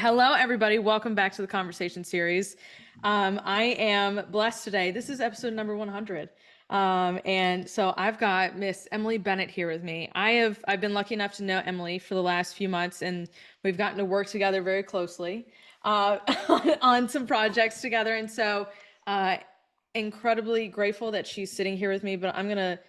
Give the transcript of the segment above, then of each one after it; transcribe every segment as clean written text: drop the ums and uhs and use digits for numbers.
Hello, everybody. Welcome back to the conversation series. I am blessed today. This is episode number 100. And so I've got Miss Emily Bennett here with me. I've been lucky enough to know Emily for the last few months, and we've gotten to work together very closely on some projects together. And so incredibly grateful that she's sitting here with me, but I'm gonna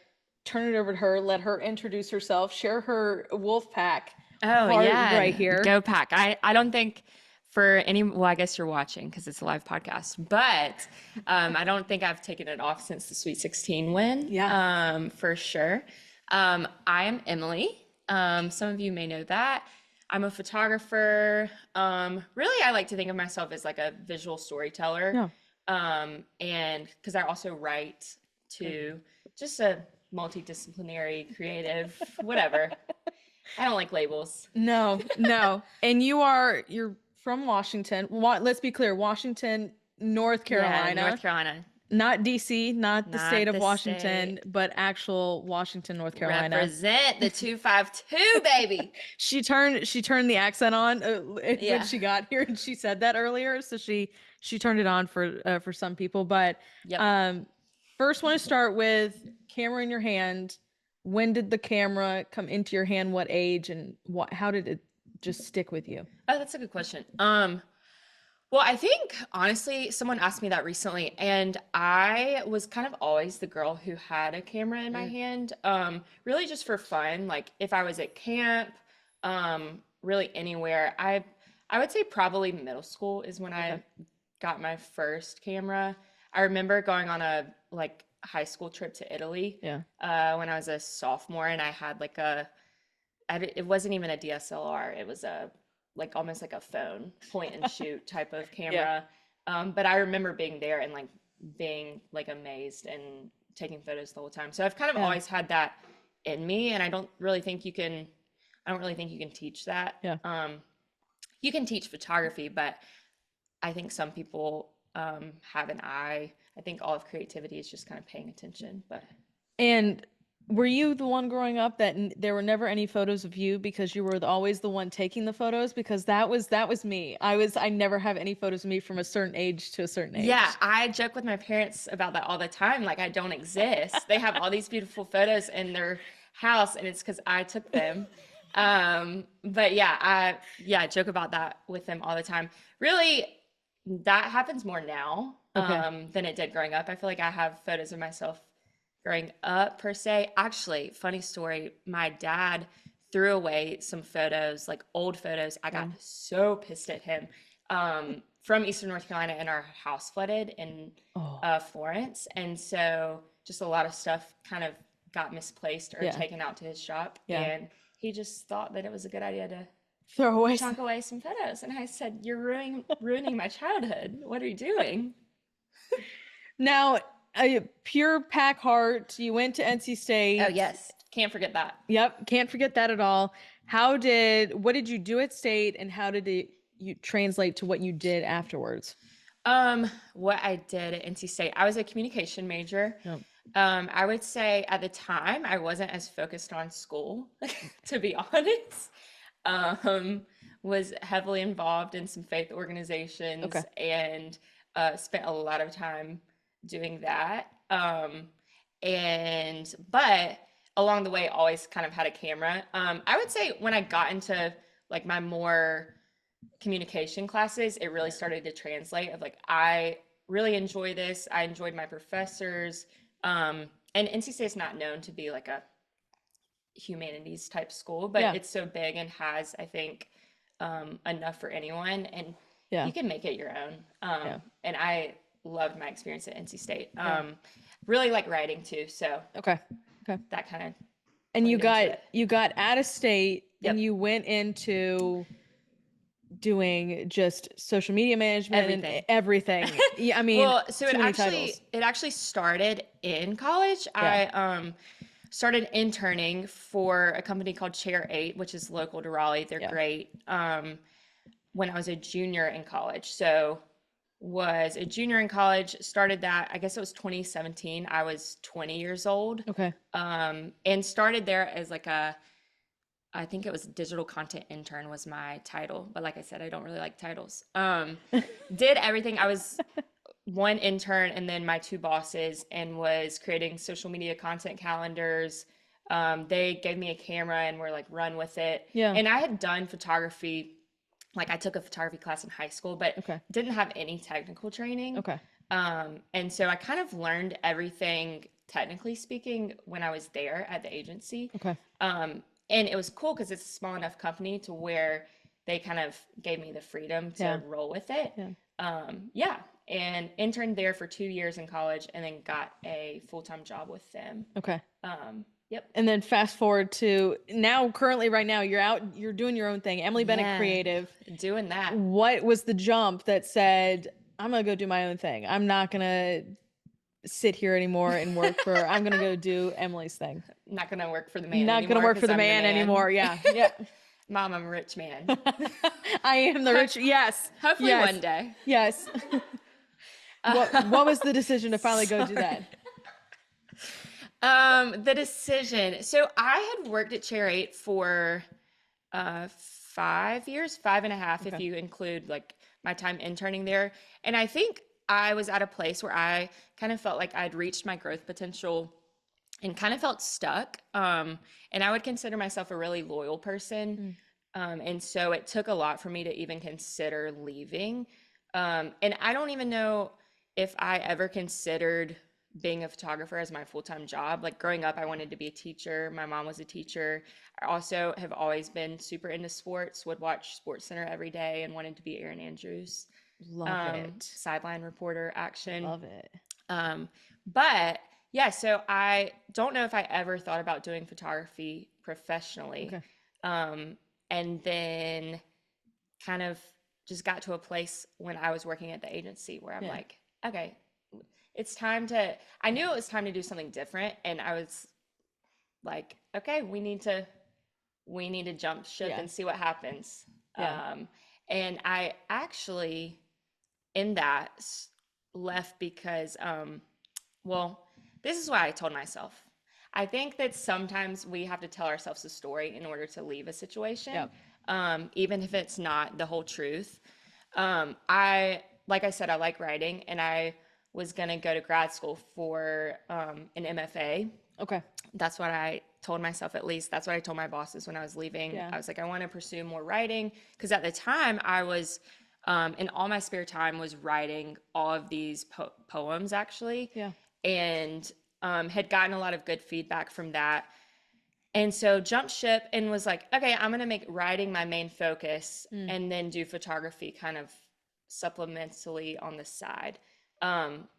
turn it over to her, let her introduce herself, share her wolf pack Oh heart right yeah, here. go pack. I don't think for any, well, I guess you're watching because it's a live podcast, but I don't think I've taken it off since the Sweet 16 win, Yeah. for sure. I am Emily. Some of you may know that. I'm a photographer. Really, I like to think of myself as like a visual storyteller. Yeah. And because I also write to just a multidisciplinary, creative, whatever. I don't like labels. No, no. And you're from Washington. Let's be clear, Washington, North Yeah, Carolina, North Carolina. not DC, not the state Not of the Washington, state. but actual Washington, North Carolina. Represent the 252, baby. She turned the accent on when Yeah. she got here, and she said that earlier. So she turned it on for some people. But Yep. um, first, want to start with camera in your hand. When did the camera come into your hand? What age and what? How did it just stick with you? Oh, that's a good question. Well, I think honestly, someone asked me that recently, and I was kind of always the girl who had a camera in my Mm. hand, really just for fun. Like if I was at camp, really anywhere. I would say probably middle school is when Okay. I got my first camera. I remember going on a like high school trip to Italy, Yeah. when I was a sophomore, and I had like it wasn't even a DSLR. It was a like almost like a phone point and shoot type of Yeah. camera. But I remember being there and like being like amazed and taking photos the whole time. So I've kind of Yeah. always had that in me, and I don't really think you can teach that. Yeah. You can teach photography, but I think some people have an eye. I think all of creativity is just kind of paying attention. But And were you the one growing up that there were never any photos of you because you were always the one taking the photos? Because that was me. I never have any photos of me from a certain age to a certain yeah, age. I joke with my parents about that all the time. Like I don't exist. They have all these beautiful photos in their house, and it's because I took them. But yeah, I joke about that with them all the time. Really, that happens more now Okay. than it did growing up. I feel like I have photos of myself growing up per se. Actually, funny story, my dad threw away some photos, like old photos. I got Oh. so pissed at him from Eastern North Carolina, and our house flooded in Oh. Florence. And so just a lot of stuff kind of got misplaced or Yeah. taken out to his shop. Yeah. And he just thought that it was a good idea to Throw away. chunk away some photos. And I said, "You're ruining my childhood. What are you doing?" Now, a pure pack heart. You went to NC Oh, State. yes. Can't forget that. Yep, can't forget that at all. What did you do at State, and how did you translate to what you did afterwards? What I did at NC State, I was a communication major. Yep. I would say at the time I wasn't as focused on school, to be honest. Um, was heavily involved in some faith organizations Okay. and spent a lot of time doing that. And but along the way, always kind of had a camera. I would say when I got into like my more communication classes, it really started to translate of like I really enjoy this. I enjoyed my professors. And NC State is not known to be like a humanities type school, but Yeah. it's so big and has, I think, enough for anyone, and Yeah. you can make it your own. Yeah. And I loved my experience at NC State. Yeah. Really like writing too, so Okay. Okay. that kind of And you played into got it. you got out of state and Yep, you went into doing just social media management and everything. everything. Yeah, I mean, Well, so too many titles. it actually started in college. Yeah. I started interning for a company called Chair 8, which is local to Raleigh. They're Yeah. great. When I was a junior in college. So was a junior in college, started that, I guess it was 2017. I was 20 years old. Okay. And started there as like I think it was digital content intern was my title, but like I said, I don't really like titles. Did everything. I was one intern and then my two bosses, and was creating social media content calendars. They gave me a camera and were like, run with it. Yeah. And I had done photography, like I took a photography class in high school, but Okay. didn't have any technical training. Okay. And so I kind of learned everything, technically speaking, when I was there at the agency. Okay. And it was cool because it's a small enough company to where they kind of gave me the freedom to Yeah. roll with it. Yeah. And interned there for 2 years in college, and then got a full-time job with them. Okay. Yep. And then fast forward to now, currently, right now, you're out, you're doing your own thing, Emily Bennett Yeah. Creative. Doing that. What was the jump that said, I'm going to go do my own thing? I'm not going to sit here anymore and work for, I'm going to go do Emily's thing. Not gonna work for the man Not anymore. going to work 'cause for the I'm man anymore. Yeah. Yeah. Mom, I'm a rich man. I am the rich. Yes. Hopefully Yes. one day. Yes. What was the decision to finally go do that? The decision. So I had worked at Chair 8 for 5 years, 5.5 if Okay. you include like my time interning there. And I think I was at a place where I kind of felt like I'd reached my growth potential and kind of felt stuck. And I would consider myself a really loyal person. And so it took a lot for me to even consider leaving. And I don't even know if I ever considered being a photographer as my full-time job. Like growing up, I wanted to be a teacher. My mom was a teacher. I also have always been super into sports, would watch Sports Center every day, and wanted to be Erin Andrews. Love it. Sideline reporter action. Love it. But yeah, so I don't know if I ever thought about doing photography professionally. Okay. And then kind of just got to a place when I was working at the agency where I'm Yeah. like, okay, it's time to, I knew it was time to do something different. And I was like, okay, we need to jump ship Yeah. and see what happens. Yeah. And I actually in that left because, well, this is why I told myself. I think that sometimes we have to tell ourselves a story in order to leave a situation, Yep. even if it's not the whole truth. Like I said, I like writing, and I was gonna go to grad school for an MFA. Okay. That's what I told myself, at least. That's what I told my bosses when I was leaving. Yeah. I was like, I want to pursue more writing, because at the time I was, in all my spare time, was writing all of these poems, actually. Yeah. And had gotten a lot of good feedback from that. And so jumped ship and was like, okay, I'm going to make writing my main focus and then do photography kind of supplementally on the side.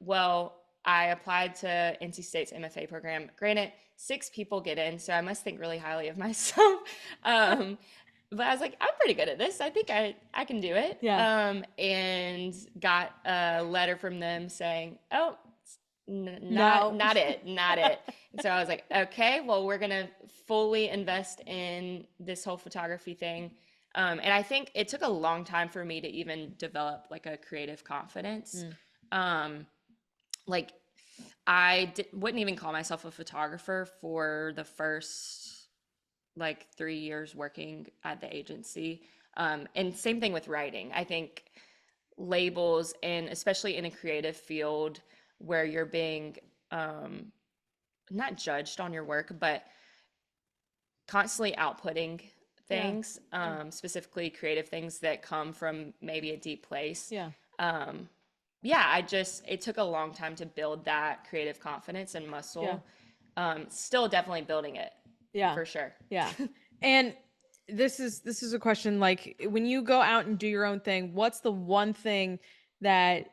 Well, I applied to NC State's MFA program. Granted, 6 people get in, so I must think really highly of myself. But I was like, I'm pretty good at this. I think I can do it. Yeah. And got a letter from them saying, oh, No. not it. And so I was like, okay, well, we're gonna fully invest in this whole photography thing. And I think it took a long time for me to even develop like a creative confidence. Like wouldn't even call myself a photographer for the first like 3 years working at the agency. And same thing with writing. I think labels, and especially in a creative field where you're being not judged on your work, but constantly outputting things, specifically creative things that come from maybe a deep place. Yeah. It took a long time to build that creative confidence and muscle. Yeah. Still definitely building it. Yeah. For sure. Yeah. And this is a question, like when you go out and do your own thing, what's the one thing that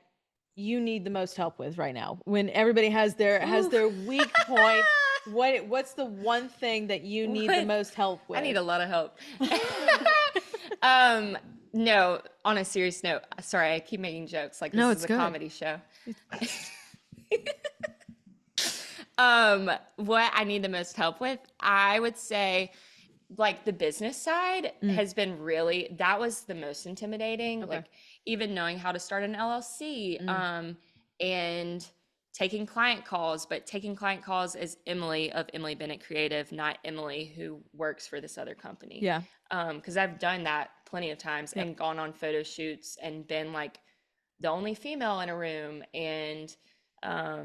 you need the most help with right now? When everybody has their weak point, what's the one thing that you need the most help with? I need a lot of help. No, on a serious note, sorry, I keep making jokes like this is a comedy show. What I need the most help with, I would say, like the business side has been really, that was the most intimidating. Okay. Like even knowing how to start an LLC, and taking client calls, but taking client calls as Emily of Emily Bennett Creative, not Emily who works for this other company. Yeah. Because I've done that plenty of times Yep. and gone on photo shoots and been like the only female in a room. And yeah,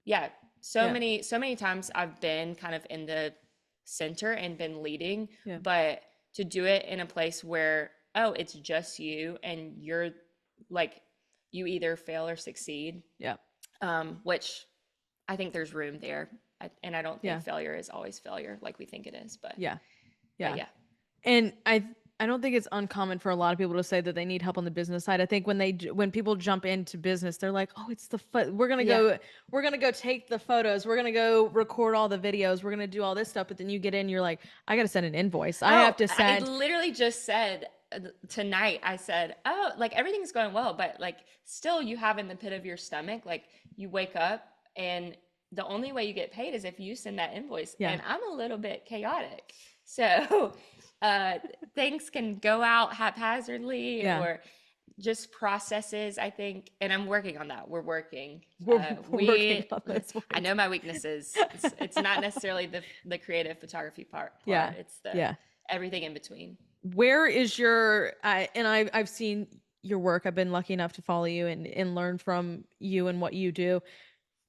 Yeah. so many times I've been kind of in the center and been leading, Yeah. but to do it in a place where, oh, it's just you and you're like, you either fail or succeed, Yeah. which I think there's room there. And I don't think Yeah. failure is always failure like we think it is, Yeah. but Yeah. yeah. And I don't think it's uncommon for a lot of people to say that they need help on the business side. I think when people jump into business, they're like, "Oh, it's the we're going to Yeah. go take the photos. We're going to go record all the videos. We're going to do all this stuff." But then you get in, you're like, "I got to send an invoice. I have Oh, to I send." literally just said tonight, I said, oh, like everything's going well, but like still you have in the pit of your stomach, like you wake up and the only way you get paid is if you send that invoice. Yeah. And I'm a little bit chaotic. So uh, things can go out haphazardly Yeah. or just processes, I think. And I'm working on that. We're working. We're working on this one. I know my weaknesses. It's not necessarily the creative photography part. Yeah. It's the Yeah. everything in between. Where is your and I've seen your work. I've been lucky enough to follow you and learn from you and what you do.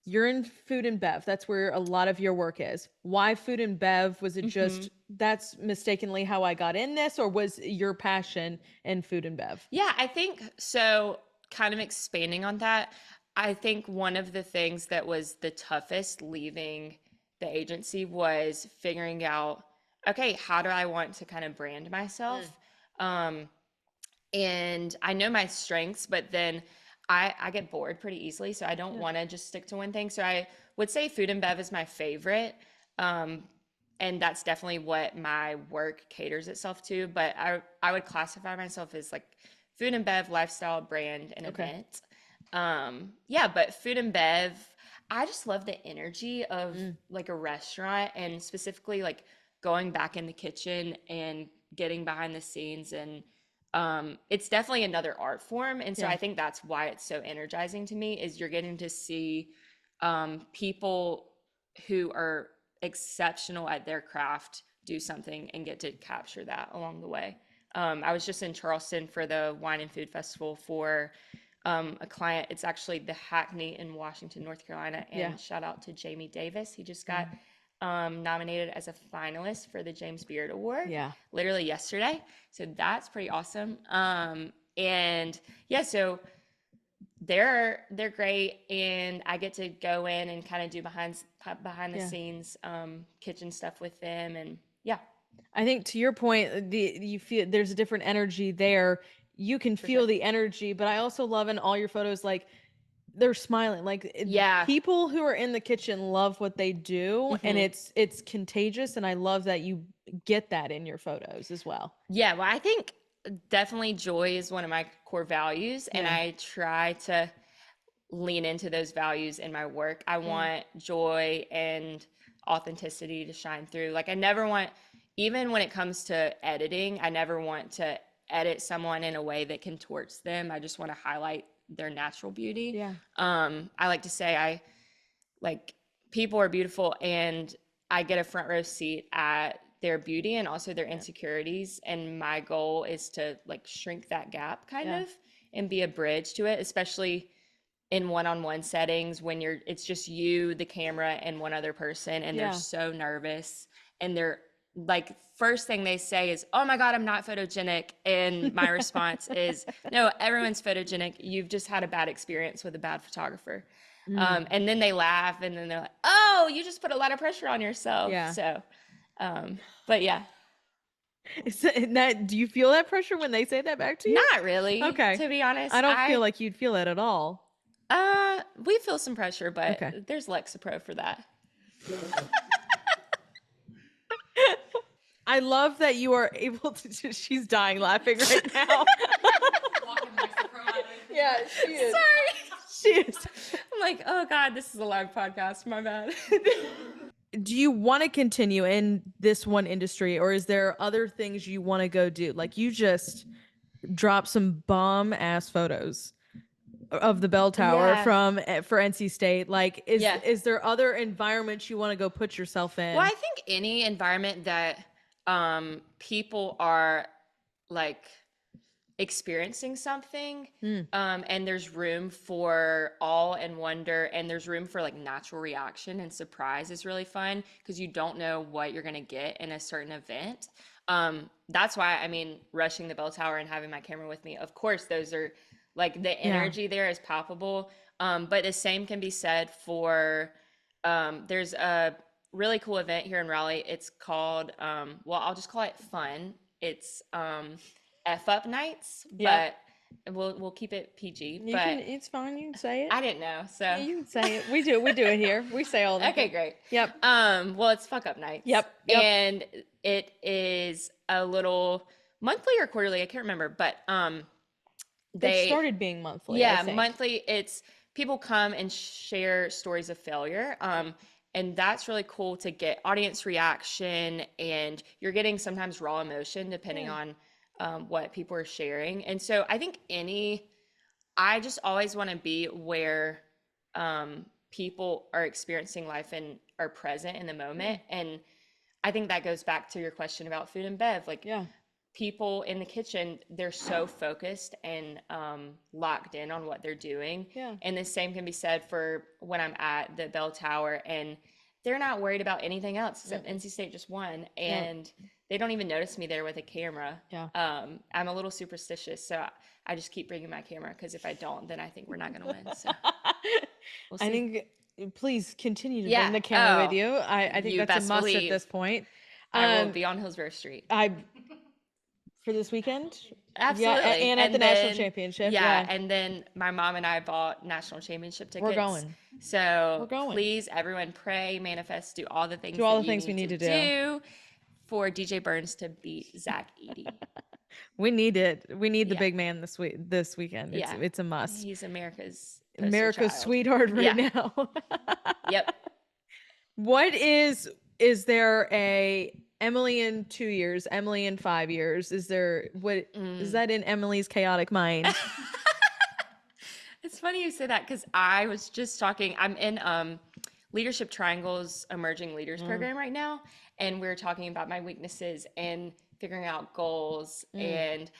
You're in food and bev. That's where a lot of your work is. Why food and bev? Was it Mm-hmm. just that's mistakenly how I got in this, or was your passion in food and bev? Yeah, I think so. Kind of expanding on that, I think one of the things that was the toughest leaving the agency was figuring out, okay, how do I want to kind of brand myself? Um, and I know my strengths, but then I get bored pretty easily, so I don't Yeah. want to just stick to one thing. So I would say food and bev is my favorite. Um, and that's definitely what my work caters itself to. But I would classify myself as like food and bev, lifestyle, brand, and Okay. event. Yeah, but food and bev, I just love the energy of like a restaurant and specifically like going back in the kitchen and getting behind the scenes and it's definitely another art form. And so Yeah. I think that's why it's so energizing to me is you're getting to see people who are exceptional at their craft do something and get to capture that along the way. I was just in Charleston for the Wine and Food Festival for a client. It's actually the Hackney in Washington, North Carolina. And Yeah. shout out to Jamie Davis. He just got nominated as a finalist for the James Beard Award Yeah. literally yesterday. So that's pretty awesome. And yeah, so they're great, and I get to go in and kind of do behind the Yeah. scenes kitchen stuff with them, and yeah, I think to your point, you feel there's a different energy there. You can for feel sure. the energy, but I also love in all your photos, like they're smiling. Like Yeah. people who are in the kitchen love what they do, and Mhm. it's contagious. And I love that you get that in your photos as well. Yeah, well, I think definitely joy is one of my core values, and Yeah. I try to lean into those values in my work. I Yeah. want joy and authenticity to shine through. Like I never want, even when it comes to editing, I never want to edit someone in a way that contorts them. I just want to highlight their natural beauty. Yeah. I like to say I like people are beautiful and I get a front row seat at their beauty and also their insecurities. And my goal is to like shrink that gap kind Yeah. of and be a bridge to it, especially in one-on-one settings when it's just you, the camera, and one other person, and Yeah. they're so nervous and they're like first thing they say is, oh my God, I'm not photogenic. And my response is, no, everyone's photogenic. You've just had a bad experience with a bad photographer. And then they laugh and then they're like, oh, you just put a lot of pressure on yourself. Yeah. So but yeah. Do you feel that pressure when they say that back to you? Not really. Okay. To be honest. I don't feel like you'd feel that at all. We feel some pressure, but Okay. there's Lexapro for that. I love that you are able to. She's dying laughing right now. Yeah, she is. Sorry. She is. I'm like, oh God, this is a live podcast. My bad. Do you want to continue in this one industry, or is there other things you want to go do? Like you just drop some bomb ass photos. of the bell tower Yeah. from for NC State. Like, Yeah. is there other environments you want to go put yourself Well, I in? think any environment that people are like experiencing something, Mm, and there's room for awe and wonder, and there's room for like natural reaction and surprise is really fun because you don't know what you're gonna get in a certain event. That's why I mean, rushing the bell tower and having my camera with me, of course, those are like the yeah. energy there is palpable. But the same can be said for there's a really cool event here in Raleigh. It's called well, I'll just call it fun. It's F up nights, Yep. but we'll keep it PG. You can, But it's fine. You can say it. I didn't know, Yeah, so you can say it. We do it here. We say all the okay, things. great. Yep. Well, it's fuck up nights, Yep. Yep. and it is a little monthly or quarterly, I can't remember, but It they started being monthly, I yeah, think. monthly. It's people come and share stories of failure. And that's really cool to get audience reaction, and you're getting sometimes raw emotion depending Yeah. on what people are sharing. And so I just always want to be where people are experiencing life and are present in the Yeah. moment. And I think that goes back to your question about food and bev. Like Yeah. people in the kitchen, they're so focused and locked in on what they're doing. Yeah. And the same can be said for when I'm at the bell tower and they're not worried about anything else except Mm-mm. NC State just won. Yep. And they don't even notice me there with a camera. Yeah. I'm a little superstitious, so I just keep bringing my camera because if I don't, then I think we're not going to win. So we'll I see. think please continue to bring Yeah. the camera with Oh, you. I think you that's a best must at believe this point. I will Um, be on Hillsborough Street. I for this weekend. Yeah, Absolutely. and at the And national then, championship. yeah, Yeah, and then my mom and I bought national championship we're tickets. going. We're So going. please, everyone, pray, manifest, do all the Do things all that the you things we need need to to do. do for DJ Burns to beat Zach Eady. We need it. We need the Yeah, big man this weekend. yeah. It's a must. He's America's poster America's child. sweetheart right Yeah, now. yep. What is there a Emily in 2 years, Emily in 5 years? Is there what is Mm. that in Emily's chaotic mind? It's funny you say that because I was just talking. I'm in Leadership Triangle's Emerging Leaders Mm, program right now, and we're talking about my weaknesses and figuring out goals. mm, And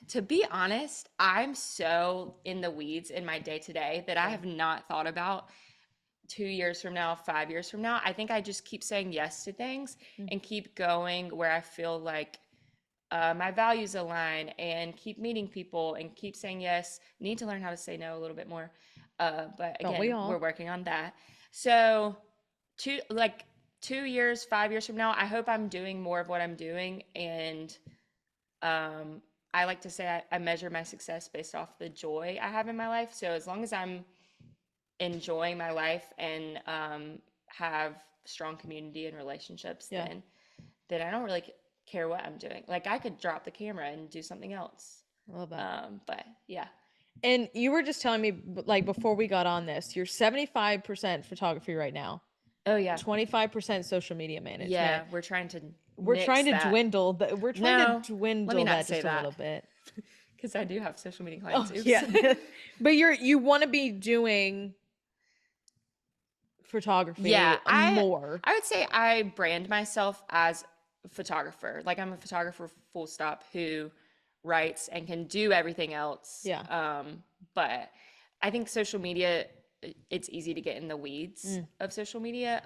to be honest, I'm so in the weeds in my day to day that I yeah. have not thought about 2 years from now, 5 years from now. I think I just keep saying yes to things Mm. and keep going where I feel like my values align and keep meeting people and keep saying yes. Need to learn how to say no a little bit more. But Don't we again, we're all? working on that. So, 2 years, 5 years from now, I hope I'm doing more of what I'm doing. And I like to say I measure my success based off the joy I have in my life. So, as long as I'm enjoying my life and have strong community and relationships, Yeah. then I don't really care what I'm doing. Like I could drop the camera and do something else. I love that. But yeah. And you were just telling me like before we got on this, you're 75% photography right now, Oh yeah. 25% social media management. Yeah. We're trying to We're trying nix to that. dwindle that. We're trying No, to let me dwindle not that say just a little that bit. because I do have social media Oh clients. Oops. yeah. But you want to be doing Yeah, photography I more. I would say I brand myself as a photographer. Like I'm a photographer full stop who writes and can do everything else. Yeah. But I think social media it's easy to get in the weeds Mm, of social media.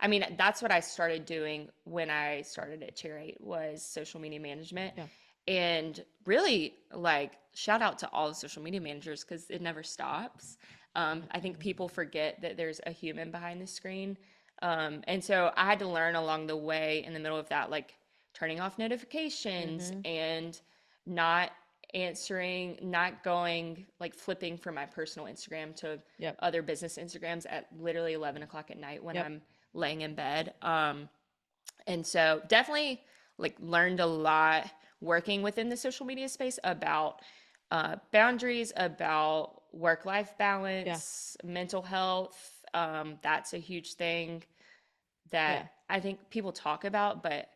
I mean that's what I started doing when I started at Chair 8 was social media management. yeah. And really like shout out to all the social media managers because it never stops. I think people forget that there's a human behind the screen. And so I had to learn along the way in the middle of that, like turning off notifications Mm-hmm. and not answering, not going like flipping from my personal Instagram to Yep. other business Instagrams at literally 11 o'clock at night when Yep. I'm laying in bed. And so definitely like learned a lot working within the social media space about boundaries, about work-life Yeah. balance, mental health. That's a huge thing Yeah. that I think people talk about, but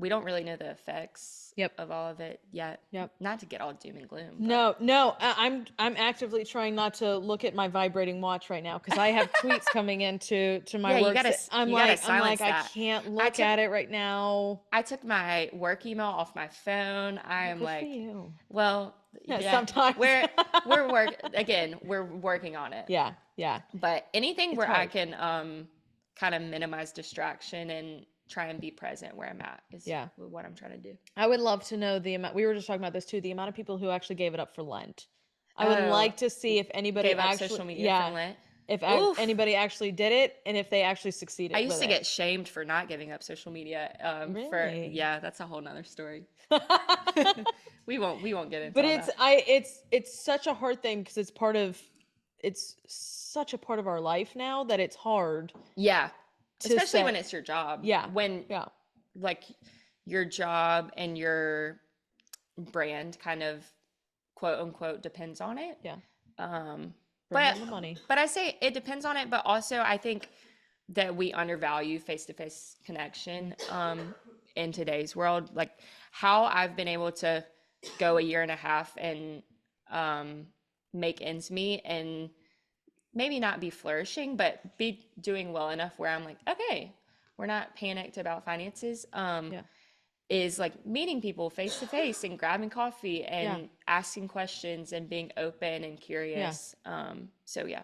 we don't really know the effects Yep. of all of it yet. Yep. Not to get all doom and gloom, but No, I'm actively trying not to look at my vibrating watch right now because I have tweets coming into my yeah, work. you gotta I'm silence like, I that. can't I look took at it right now. I took my work email off my phone. I am Good for like, you. well, Yeah, yeah, sometimes. we're working on it. Yeah, yeah. But anything It's where I hard. can kind of minimize distraction and try and be present where I'm at is Yeah. what I'm trying to do. I would love to know the amount. We were just talking about this too, the amount of people who actually gave it up for Lent. I would Oh, like to see if anybody gave up actually, social media for yeah, Lent. if Oof. anybody actually did it and if they actually I succeeded used with to it. get shamed for not giving up social media. Really? Yeah, that's a whole nother story. We won't get into But all that. it's such a hard thing because it's such a part of our life now that it's hard Yeah, to especially when say, it's your job. yeah, When yeah, like your job and your brand kind of quote unquote depends on it. yeah. Um, Bring but in the money. but I say it depends on it, but also I think that we undervalue face-to-face connection in today's world. Like how I've been able to go a year and a half and um, make ends meet and maybe not be flourishing, but be doing well enough where I'm like, okay, we're not panicked about finances. Yeah, Is like meeting people face to face and grabbing coffee yeah, and asking questions and being open and yeah. curious. So yeah,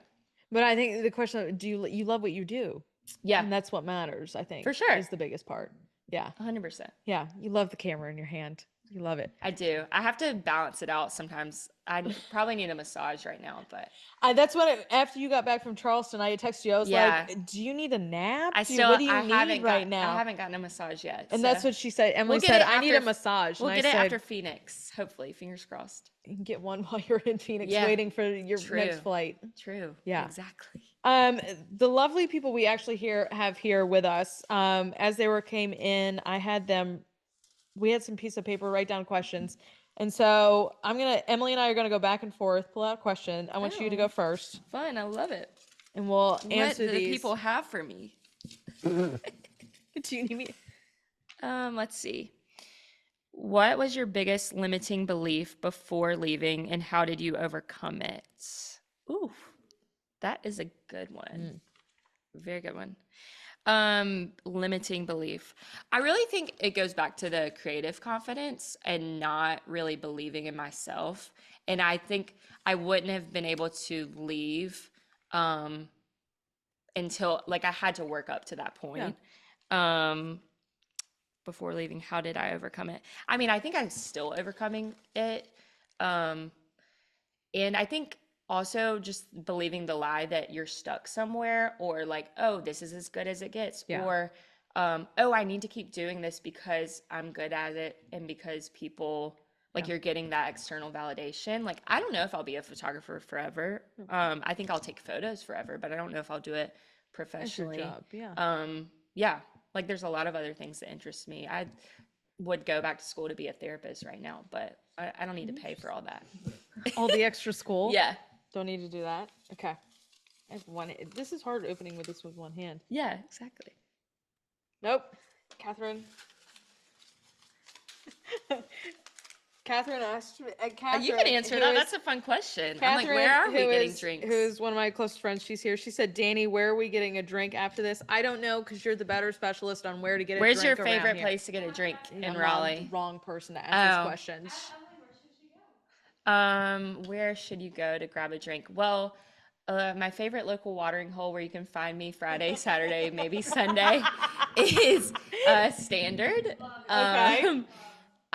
But I think the question of, you love what you do? yeah, And that's what matters, I for think, sure, is the biggest part. Yeah. 100%. Yeah. You love the camera in your hand. You love it. I do. I have to balance it out sometimes. Probably need a massage right now, but That's what after you got back from Charleston, I texted you. I was yeah, like, "Do you need a nap? I What still do you need right I now?" haven't gotten a massage yet. And So that's what she said. we'll Emily get said, it "I need a massage." And we'll I get it said, after Phoenix, hopefully. Fingers crossed. "You can get one while you're in Phoenix Yeah, waiting for your next true. flight." True. Yeah. Exactly. The lovely people we actually have here with us, as they came in, we had some piece of paper, write down questions. And so Emily and I are gonna go back and forth, pull out a question. I want you to Oh, go first fun. I love it. and we'll What answer do the these. people have for me? Do you need me? Let's see. What was your biggest limiting belief before leaving and how did you overcome it? Ooh, that is a good one. Very good one. Limiting belief. I really think it goes back to the creative confidence and not really believing in myself. And I think I wouldn't have been able to leave um until like I had to work up to that Yeah. point. Um Before leaving, how did I overcome it? I mean, I think I'm still overcoming it. Um and I think also just believing the lie that you're stuck somewhere or like, oh, this is as good as it gets. Yeah. Or, oh, I need to keep doing this because I'm good at it and because people like Yeah. you're getting that external validation. Like, I don't know if I'll be a photographer forever. I think I'll take photos forever, but I don't know if I'll do it That's your professionally. job. Yeah. Yeah, like there's a lot of other things that interest me. I would go back to school to be a therapist right now, but I don't need to pay for all that. All the extra school. Yeah. Don't need to do that. Okay. I have one. This is hard opening with this with one hand. Yeah, exactly. Nope. Catherine. Catherine asked me. Catherine, You can answer who that. is- That's a fun question. I'm like, Catherine, where are we who getting is drinks? who's one of my close friends. She's here. She said, "Danny, where are we getting a drink after this?" I don't know because you're the better specialist on where to get a Where's drink your around favorite here. place to get a drink I'm in not Raleigh? the wrong person to ask these Oh, questions. where should you go to grab a drink? Well, my favorite local watering hole where you can find me Friday, Saturday, maybe Sunday is Standard. Okay.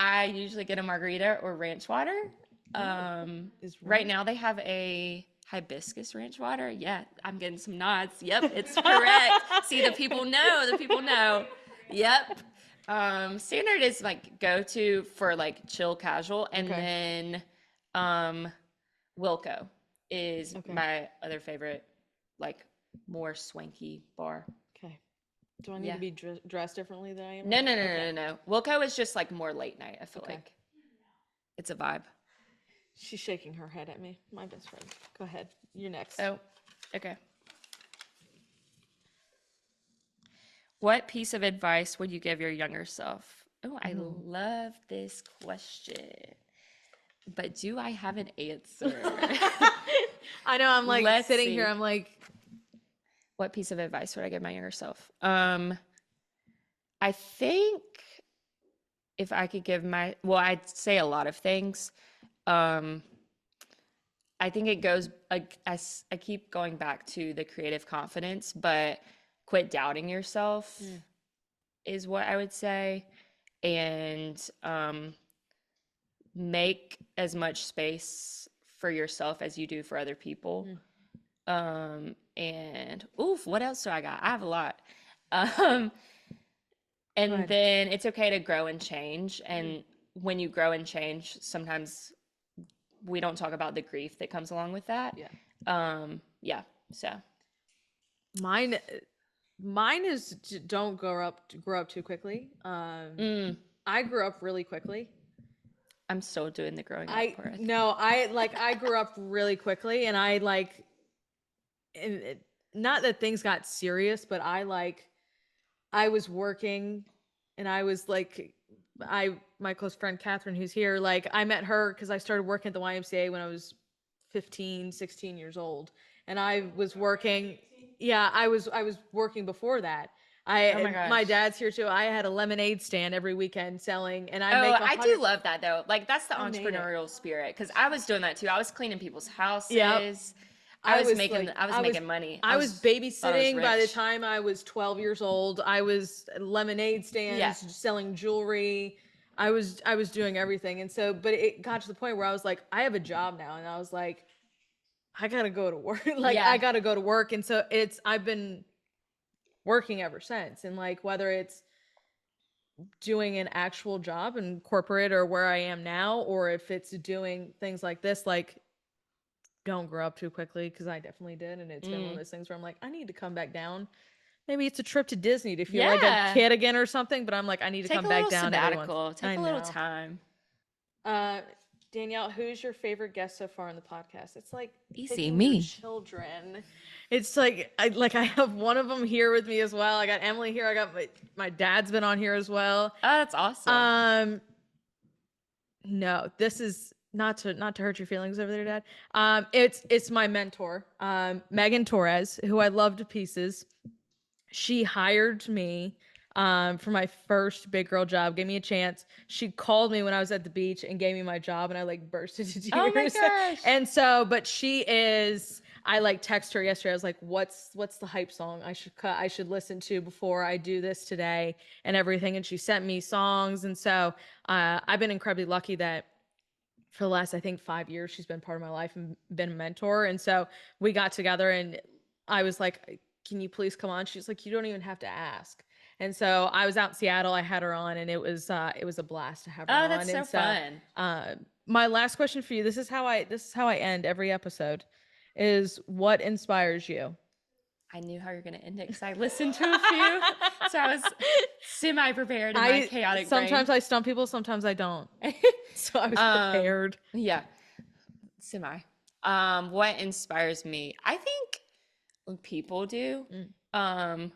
I usually get a margarita or ranch water. Is Right ranch- now they have a hibiscus ranch water. Yeah, I'm getting some nods. Yep, it's correct. See, the people know. The people know. Yep. Standard is like go to for like chill casual, and Okay. then Wilco is Okay. my other favorite, like more swanky bar. Okay. Do I need Yeah. to be dressed differently than I am? No, right no, now? no, Okay. no, no. Wilco is just like more late night. I feel Okay. like it's a vibe. She's shaking her head at me. My best friend. Go ahead. You're next. Oh, okay. What piece of advice would you give your younger self? Oh, I Mhm. love this question. But do I have an answer? I know I'm like Let's sitting here, see. I'm like, What piece of advice would I give my younger self? I think if I could give well, I'd say a lot of things. Um, I think it goes like I keep going back to the creative confidence, but quit doubting yourself mm, is what I would say. And make as much space for yourself as you do for other people. mm, And oof, what else do I got? I have a lot. Um, go and ahead. then it's okay to grow and change. Mm, And when you grow and change, sometimes we don't talk about the grief that comes along with that. yeah. Yeah. So, Mine mine is don't grow up too quickly. mm, I grew up really quickly. I'm still doing the growing up I part, I think. no, I like I grew up really quickly and I like and not that things got serious, but I was working and I was like I my close friend Catherine who's here, like I met her because I started working at the YMCA when I was 15, 16 years old. And I was working yeah, I was working before that. Oh my My gosh. dad's here too. I had a lemonade stand every weekend selling and I Oh, make I do 100 love that though. Like that's the I made it. entrepreneurial spirit because I was doing that too. I was cleaning people's Yep. houses. I was I was making money. I was Thought I was babysitting by the rich. time I was 12 years old. I was lemonade Yeah. stands, selling jewelry. I was doing everything. And so but it got to the point where I was like I have a job now and I was like I got to go to work. Like I Yeah. got to go to work and so it's I've been working ever since and like whether it's doing an actual job in corporate or where I am now or if it's doing things like this like don't grow up too quickly because I definitely did. And it's been one of Mm. those things where I'm like, I need to come back down. Maybe it's a trip to Disney to feel like a Yeah. kid again or something, but I'm like, I need to Take come a back little down every once. sabbatical. Take I a little know. time. Uh, Danielle, who's your favorite guest so far on the podcast? It's like Easy, picking your me. children. It's like I have one of them here with me as well. I got Emily here. I got my dad's been on here as well. Oh, that's awesome. Um, no, this is not to hurt your feelings over there, Dad. It's my mentor, Megan Torres, who I love to pieces. She hired me for my first big girl job, gave me a chance. She called me when I was at the beach and gave me my job, and I like burst into Oh my tears. gosh. And so, but she is. I like text her yesterday. I was like, "What's the hype song I should listen to before I do this today and everything?" And she sent me songs, and so I've been incredibly lucky that for the last I think 5 years she's been part of my life and been a mentor. And so we got together and I was like, can you please come on? She's like, you don't even have to ask. And so I was out in Seattle, I had her on and it was a blast to have her Oh, that's on. so And so fun. my last question for you, this is how I end every episode, is what inspires you? I knew how you're going to end it because I listened to a few. So I was semi prepared in my I chaotic brain. sometimes I stump people, sometimes I don't. So I was um, prepared. yeah, semi. What inspires me? I think people do. Mm, Um,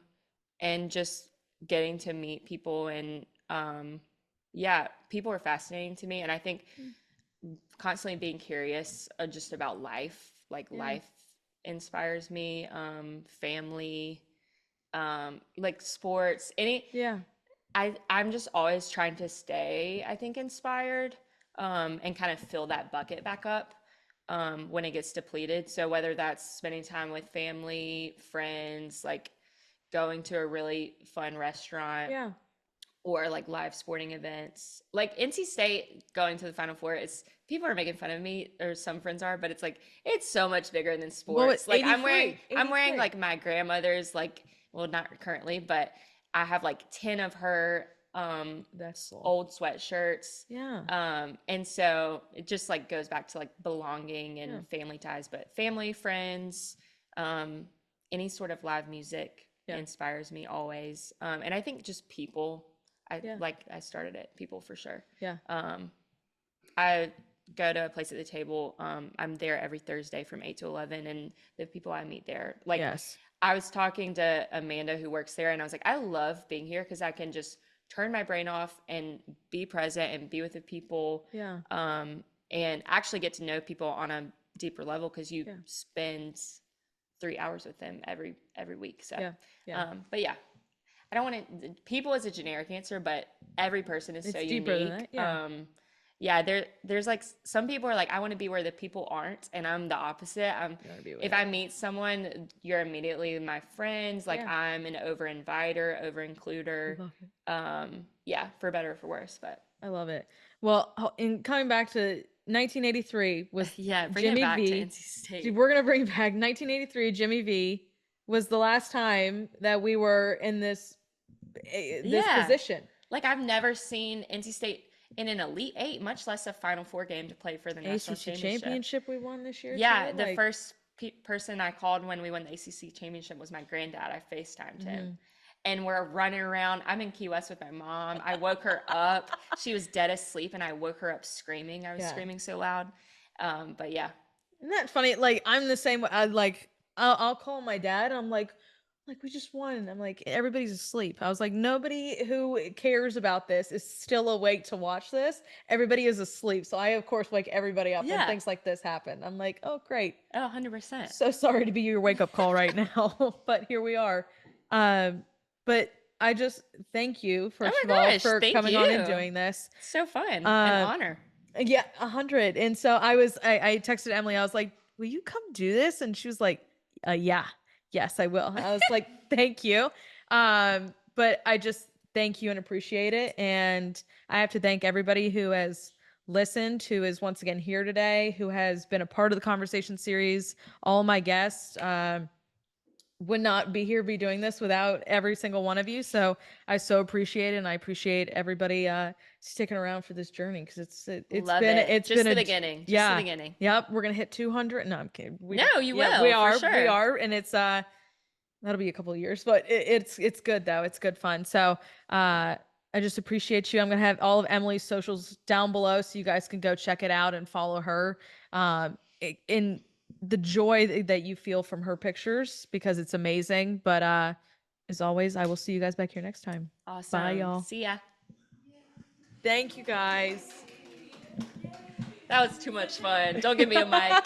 and just getting to meet people and yeah, people are fascinating to me. And I think mm, constantly being curious just about life, like yeah. life inspires me. Family, like sports, Yeah. I'm just always trying to stay, I think, inspired, and kind of fill that bucket back up when it gets depleted. So whether that's spending time with family, friends, like going to a really fun restaurant Yeah. or like live sporting events. Like NC State going to the Final Four is people are making fun of me or some friends are, but it's like it's so much bigger than What was sports. Like 83? I'm wearing 83. like my grandmother's like well not currently, but I have like 10 of her That's cool. old sweatshirts. Yeah. And so it just like goes back to like belonging Yeah. and family ties, but family, friends, um, any sort of live music Yeah. inspires me always. And I think just people, Yeah. I started it, people for sure. Yeah. Um, I go to a place at the table. I'm there every Thursday from 8 to 11, and the people I meet there, like Yes. I was talking to Amanda who works there, and I was like, I love being here because I can just turn my brain off and be present and be with the people, Yeah. and actually get to know people on a deeper level because you Yeah. spend 3 hours with them every week. So, Yeah. Yeah. but yeah, I don't want to. People is a generic answer, but every person is so It's deeper than unique. that. Yeah. Yeah, there's like some people are like, I want to be where the people aren't, and I'm the opposite. You want to be with If I meet someone, you're immediately my friends. Like Yeah. I'm an over inviter, over I includer. love it. Yeah, for better or for worse, but I love it. Well, in coming back to 1983 was yeah, bring it Jimmy back to V. NC State. We're gonna bring back 1983. Jimmy V was the last time that we were in this Yeah, position. like I've never seen NC State in an Elite Eight, much less a Final Four game to play for the national ACC championship. championship we won this year Yeah, too. the Like, first person I called when we won the ACC championship was my granddad. I FaceTimed him. And we're running around. I'm in Key West with my mom. I woke her up. She was dead asleep, and I woke her up screaming. I was yeah. screaming so loud. But yeah. Isn't that funny? Like, I'm the same way. I'll call my dad. I'm like we just won. I'm like, everybody's asleep. I was like, nobody who cares about this is still awake to watch this. Everybody is asleep. So I of course wake everybody up when Yeah. things like this happen. I'm like, oh great. Oh, 100%. So sorry to be your wake up call right now, but here we are. But I just thank you Oh first my of all gosh, for thank coming on and you. doing this. It's so fun. An Uh, honor. Yeah, 100. And so I texted Emily. I was like, "Will you come do this?" And she was like, yeah, yes, I will." I was like, "Thank you." But I just thank you and appreciate it. And I have to thank everybody who has listened, who is once again here today, who has been a part of the conversation series. All my guests. Would not be doing this without every single one of you. So I so appreciate it, and I appreciate everybody sticking around for this journey because Love it. it's Just been the a beginning. Just the yeah, beginning. yep. We're gonna hit 200. No, I'm kidding. No, you Yeah, will, for we sure. are, and it's that'll be a couple of years, but it's good though. It's good fun. So I just appreciate you. I'm gonna have all of Emily's socials down below so you guys can go check it out and follow her. In the joy that you feel from her pictures because it's amazing. But as always, I will see you guys back here next time. Awesome. Bye, y'all. See ya. Thank you guys. That was too much fun. Don't give me a mic.